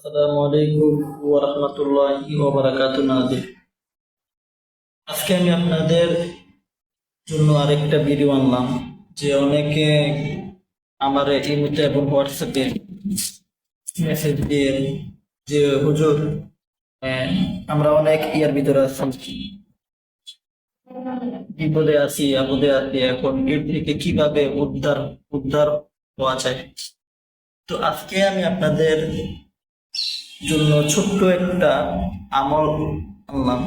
আসসালামু আলাইকুম ওয়া রাহমাতুল্লাহি ওয়া বারাকাতুহু নাজির। আজকে আমি আপনাদের জন্য আরেকটা ভিডিও আনলাম। যে অনেকে আমার ইমোতে এবং হোয়াটসঅ্যাপে মেসেজ দিয়ে যে হুজুর, আহ, আমরা অনেক ইয়ার ভিতরে আছি, বিপদে আছি, আপদে আছি, এখন এর থেকে কিভাবে উদ্ধার হওয়া যায়। তো আজকে আমি আপনাদের জন্য ছোট্ট একটা আমল আনলাম।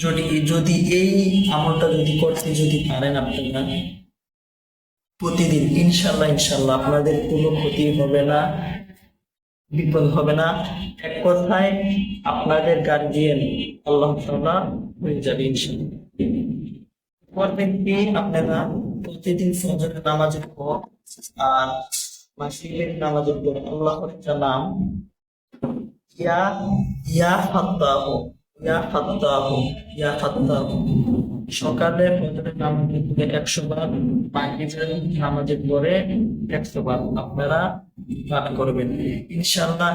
যদি যদি এই আমলটা যদি করতে যদি পারেন আপনারা প্রতিদিন, ইনশাল্লাহ আপনাদের কোনো ক্ষতি হবে না, বিপদ হবে না। এক কথায় আপনাদের গার্জিয়ান আল্লাহ তাআলা হয়ে যাবে ইনশাল্লাহ। করবেন কি আপনারা, প্রতিদিন ফজরের নামাজের পর আর মাগরিবের নামাজের পর আল্লাহর একটা নাম, ইয়া ইয়া ফাত্তাহু, ইয়া ফাত্তাহু, ইয়া ফাত্তাহু, সকালে ফজরের নামাজের পরে 100 বার, মাগরিবের নামাজের পরে 100 বার আপনারা পাঠ করবেন। ইনশাল্লাহ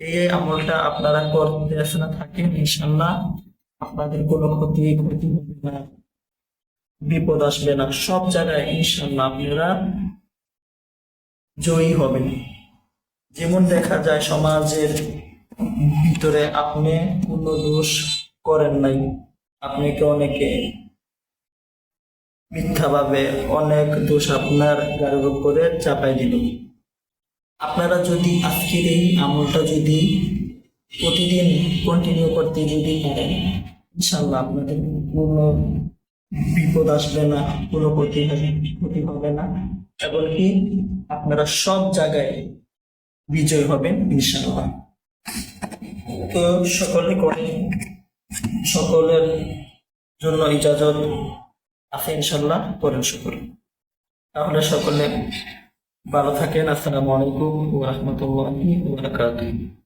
এই আমলটা আপনারা করতে আসলে থাকেন, ইনশাল্লাহ আপনাদের কোনো ক্ষতি হবে না, বিপদ আসবে না, সব জায়গায় ইনশাল্লাহ আপনারা জয়ী হবেন। যেমন দেখা যায় সমাজের ভিতরে আপনি কোনো দোষ করেন নাই, আপনাকে অনেকে মিথ্যাভাবে অনেক দোষ আপনার গাড়ির উপরে চাপাই দিল। আপনারা যদি আজকের এই আমলটা যদি প্রতিদিন কন্টিনিউ করতে যদি পারেন, ইনশাল্লাহ আপনাদের কোনো বিপদ আসবে না, কোনো ক্ষতি হবে না, এমনকি আপনারা সব জায়গায় বিজয় হবেন ইনশাল্লাহ। তো সকলে করে, সকলের জন্য ইজাজত আছে ইনশাল্লাহ, করেন সকলে। তাহলে সকলে ভালো থাকেন। আসসালামু আলাইকুম ওয়া রাহমাতুল্লাহি ওয়া বারাকাতুহু।